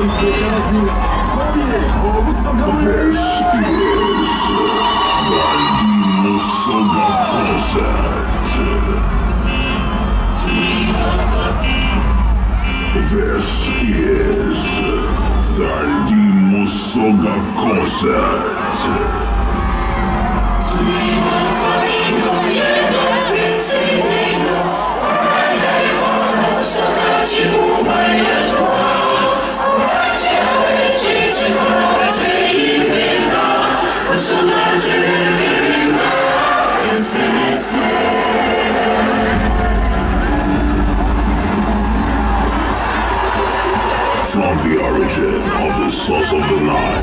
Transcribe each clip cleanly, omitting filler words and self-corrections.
This is Daldimo Soga Concert. From the origin of the source of the Nile,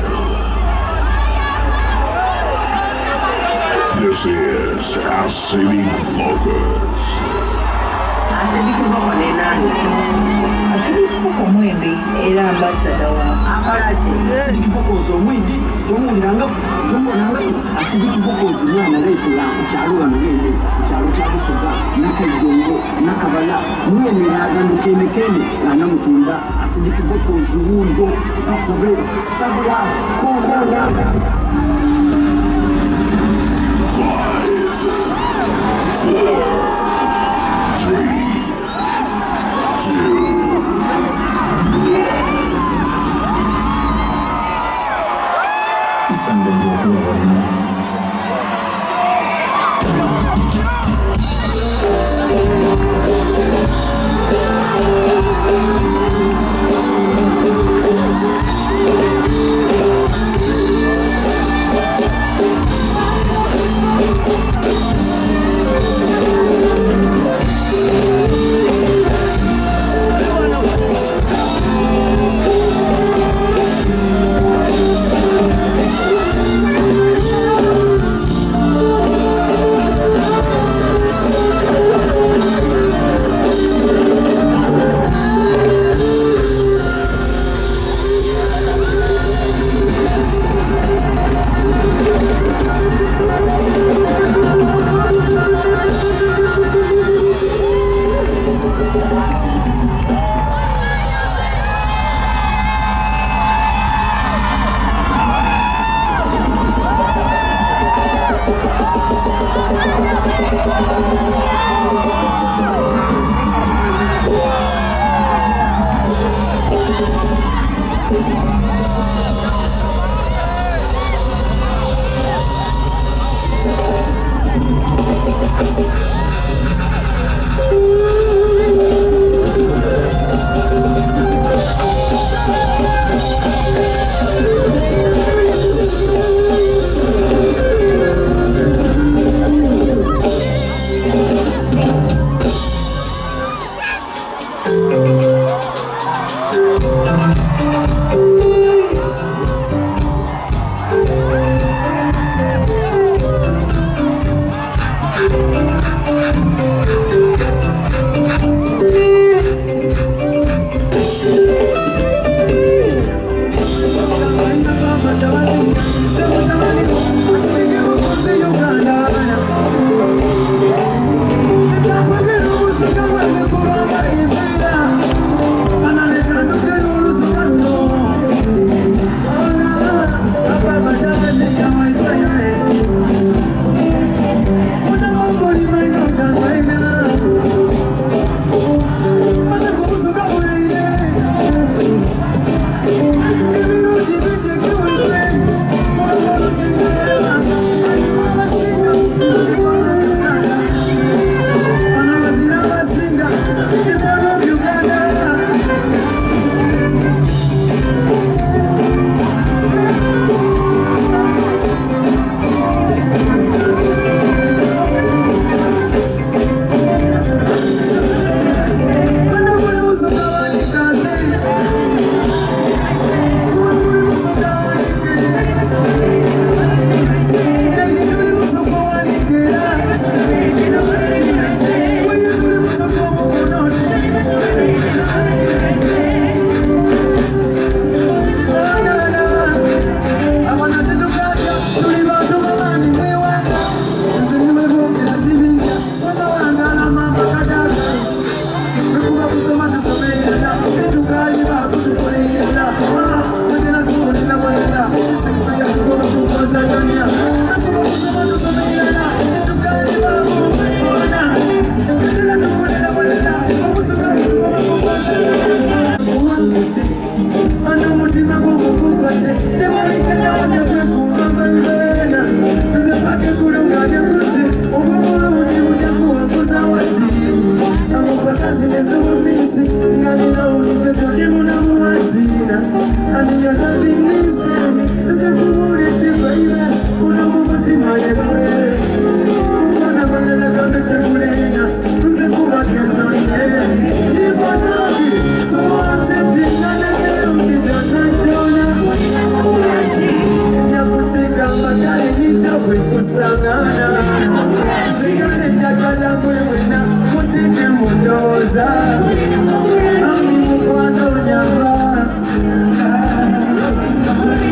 this is Acidic Focus. Era ambassador Acidic Focus omwindi tomuliranga Acidic Focus mwana leetula ku kyalo wano ngende ku kyalo kya Busoga Nakadongo Nakabala mwene yaganduka emekene anamutumba Acidic Focus wundo bakube sabula kokona 5, 4, 3, 2, Sunday walk You're loving me, Sammy. There's a good word if you baby. Put a moment in my way. Put on a banana, come to Chapulina. There's a good word get on there. You want to so I'm tempted. None of them did not Jonah. Nyakuchika magari nitawe kusangana. Sikane nyakala mwewena mutiki mundoza. Ami mukwano nyamba.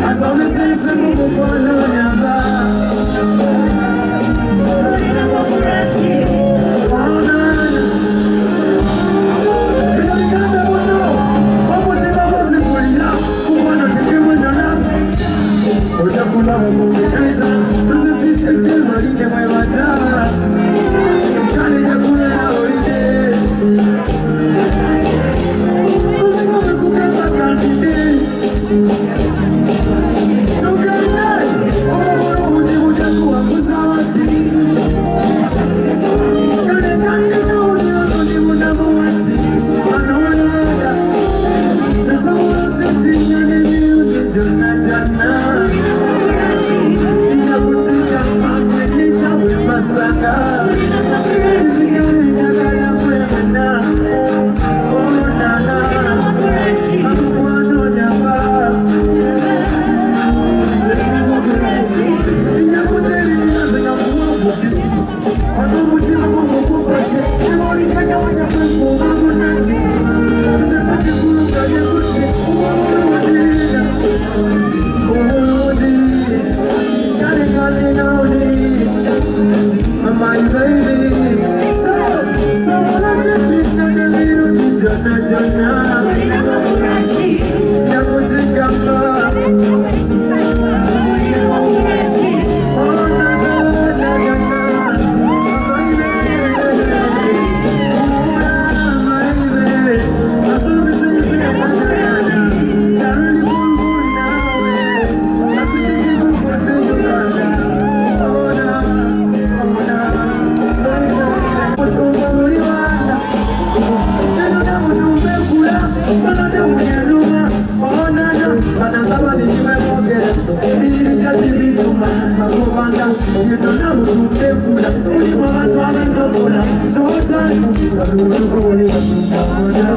As long as there's a mukwano nyamba. Otakula mukumbeza, usisitete malinde mwewacha. Kani jakula na olide. Usikome kukamba kandide. Tukane, omobolo uji utakuwa muzawati. Kane kandide uji ozoni munamuwati. Manolada, sesamula teti nyane miuti jona jana. Masanga, isikali nyakala kwemena. Oh nana, akukwano nyamba. Inyakuteri nasanga mwabu. Wano mutima mungu kupashe. Iwoli kanya wanyapepo magunani. Isepati kuluka yakuti. Uwamurudi. Uwamurudi. Kali kali naudi. My baby, so wanna take it to the little Jonna. Nakuchika mba. Oh na na na na na, my baby, my baby. As soon as you say I'm not really cool now. I see the people who say you're not. Oh na. Mutunga muliwana, enuna mutumbe kula, manade munyeluma, onana, banazaba nijiwe mogera, bili jati bituma, makubanda, enuna mutumbe kula, uliwa watu wanangokola, showtime, kadumutuko uliwa tumpamoja,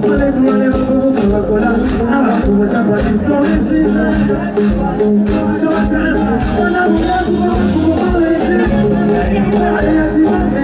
wale duwale wakubuka wakola, nama kubochapa nisome sisa, showtime, wana mulaku wakubuka wete, aliachimane,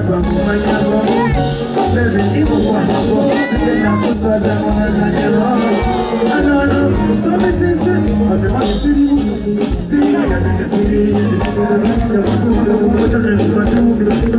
Baba Mumanyabo, Baby Ibo Wanago, Sigena Kuswaza Mamazanyano. Ano, so this is it. Watch my city. See, I am in the city. The